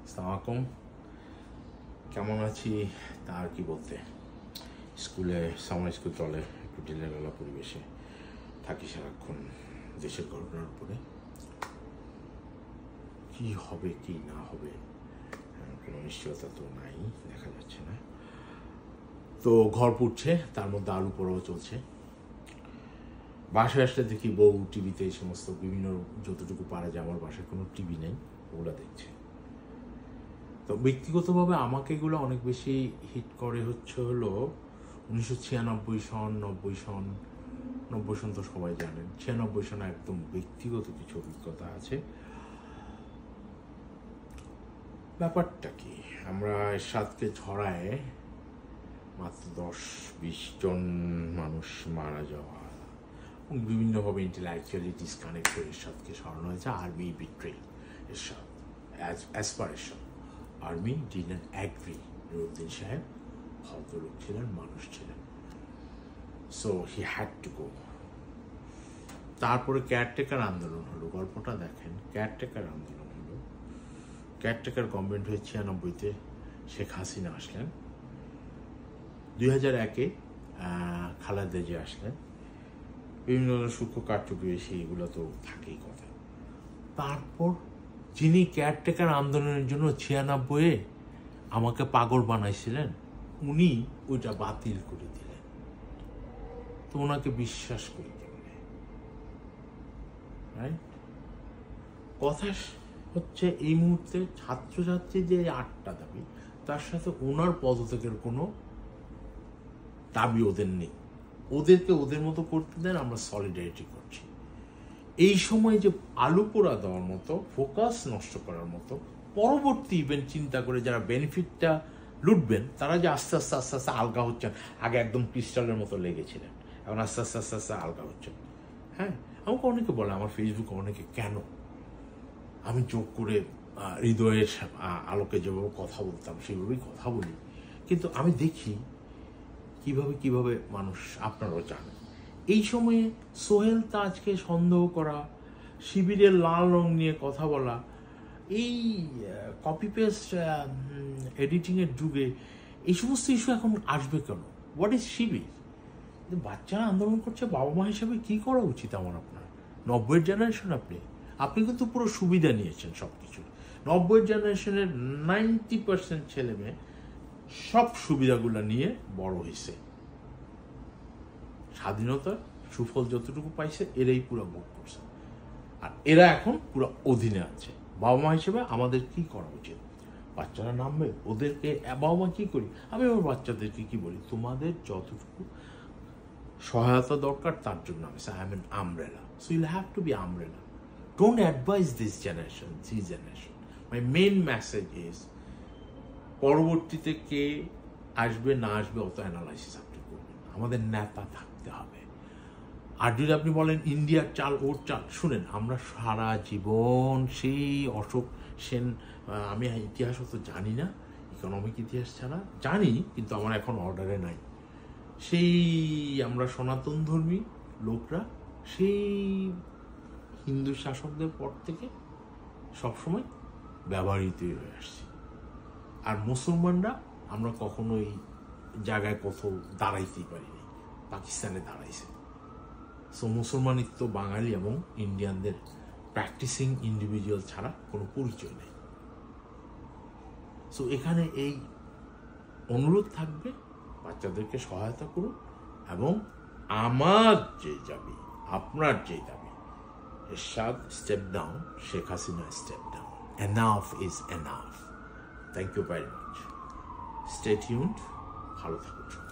আসসালামু আলাইকুম। কেমন আছি তার কি বলতে, স্কুলে সামার স্কুল চলে, একটু ঢিলেঢালা পরিবেশে থাকি সারাক্ষণ দেশের ঘটনার উপরে। কি হবে কি না হবে কোনো নিশ্চয়তা তো নাই, দেখা যাচ্ছে না। তো ঘর পুড়ছে, তার মধ্যে আলু পোড়াও চলছে। বাসায় আসলে দেখি বউ টিভিতে এই সমস্ত বিভিন্ন যতটুকু পারা যায়, আমার বাসায় কোনো টিভি নেই, ওগুলো দেখছে। তো ব্যক্তিগতভাবে আমাকে এগুলো অনেক বেশি হিট করে হলো 1996 সন, 90 সন তো সবাই জানেন। 96 সনে একদম ব্যক্তিগত কিছু অভিজ্ঞতা আছে। ব্যাপারটা কি, আমরা এরশাদকে ছড়ায় মাত্র 10-20 জন মানুষ মারা যাওয়া এবং বিভিন্নভাবে ইন্টেলেকচুয়ালি ডিসকানেক্ট করে এরশাদকে সরানো হয়েছে। Army betray Ershad, as per Ershad army didn't agree. Nuruddin সাহেব ভদ্রলোক ছিলেন, মানুষ ছিলেন, so he had to go. তারপরে কেয়ারটেকার আন্দোলন হলো, গল্পটা দেখেন। কেয়ারটেকার আন্দোলন হলো, কেয়ারটেকার গভর্নমেন্ট হয়ে 96-তে শেখ হাসিনা আসলেন, 2001-এ খালেদা জিয়া আসলেন, বিভিন্ন সূক্ষ্ম কারচুপি এগুলো তো থাকেই কথা। তারপর যিনি কেয়ারটেকার আন্দোলনের জন্য 96-এ আমাকে পাগল বানাইছিলেন, উনি ওইটা বাতিল করে দিলেন। তো ওনাকে বিশ্বাস করি কেমনে? কথা হচ্ছে এই মুহূর্তে ছাত্রছাত্রী যে 8টা দাবি, তার সাথে ওনার পদত্যাগের কোনো দাবি ওদের নেই। ওদেরকে ওদের মতো করতে দেন, আমরা সলিডারিটি করছি। এই সময় যে আলু পোড়া দেওয়ার মতো, ফোকাস নষ্ট করার মতো, পরবর্তী ইভেন্ট চিন্তা করে যারা বেনিফিটটা লুটবেন, তারা যে আস্তে আস্তে আস্তে আস্তে আলগা হচ্ছেন। আগে একদম ক্রিস্টালের মতো লেগেছিলেন, এখন আস্তে আস্তে আস্তে আস্তে আলগা হচ্ছেন। হ্যাঁ, আমাকে অনেকে বলে, আমার ফেসবুকে অনেকে, কেন আমি যোগ করে হৃদয়ের আলোকে যেভাবে কথা বলতাম সেভাবেই কথা বলি, কিন্তু আমি দেখি কিভাবে মানুষ, আপনারাও জানেন, এই সময়ে সোহেল তাজকে সন্দেহ করা, শিবিরের লাল রং নিয়ে কথা বলা, এই কপি পেস্ট এডিটিংয়ের যুগে এই সমস্ত ইস্যু এখন আসবে কেন? হোয়াট ইজ শিবির? বাচ্চারা আন্দোলন করছে, বাবা মা হিসেবে কি করা উচিত আমার আপনার? 90-এর জেনারেশন, আপনি কিন্তু পুরো সুবিধা নিয়েছেন সব কিছু। 90-এর জেনারেশনের 90% ছেলে মেয়ে সব সুবিধাগুলো নিয়ে বড় হয়েছে। স্বাধীনতার সুফল যতটুকু পাইছে এরাই পুরো ভোগ করছে, আর এরা এখন পুরো অধীনে আছে। বাবা মা হিসেবে আমাদের কি করা উচিত? বাচ্চারা নামবে, ওদেরকে বাবা মা কি করি, আমি আমার বাচ্চাদেরকে কি বলি, তোমাদের যতটুকু সহায়তা দরকার তার জন্য আমি I am an umbrella, so you'll have to be umbrella. Don't advise this generation. My main message is, পরবর্তীতে কে আসবে না আসবে অত অ্যানালাইসিস আপনি করবেন, আমাদের নেতা থাকতে হবে। আর যদি আপনি বলেন ইন্ডিয়ার চাল, ওর চাল, শুনেন, আমরা সারা জীবন সেই অশোক সেন, আমি ইতিহাস অত জানি না, ইকোনমিক ইতিহাস ছাড়া জানি, কিন্তু আমার এখন অর্ডারে নাই। সেই আমরা সনাতন ধর্মী লোকরা সেই হিন্দু শাসকদের পর থেকে সবসময় ব্যবহৃত হয়ে আসছি। আর মুসলমানরা আমরা কখনোই জায়গায় কোথাও দাঁড়াইতেই পারিনি, পাকিস্তানে দাঁড়াইছে। সো মুসলমানিত্ব বাঙালি এবং ইন্ডিয়ানদের প্র্যাকটিসিং ইন্ডিভিজুয়াল ছাড়া কোনো পরিচয় নেই। সো এখানে এই অনুরোধ থাকবে, বাচ্চাদেরকে সহায়তা করুন, এবং আমার যে দাবি, আপনার যে দাবি, Ershad step down, Sheikh Hasina step down, enough is enough. Thank you very much. Stay tuned, ভালো থাকুন।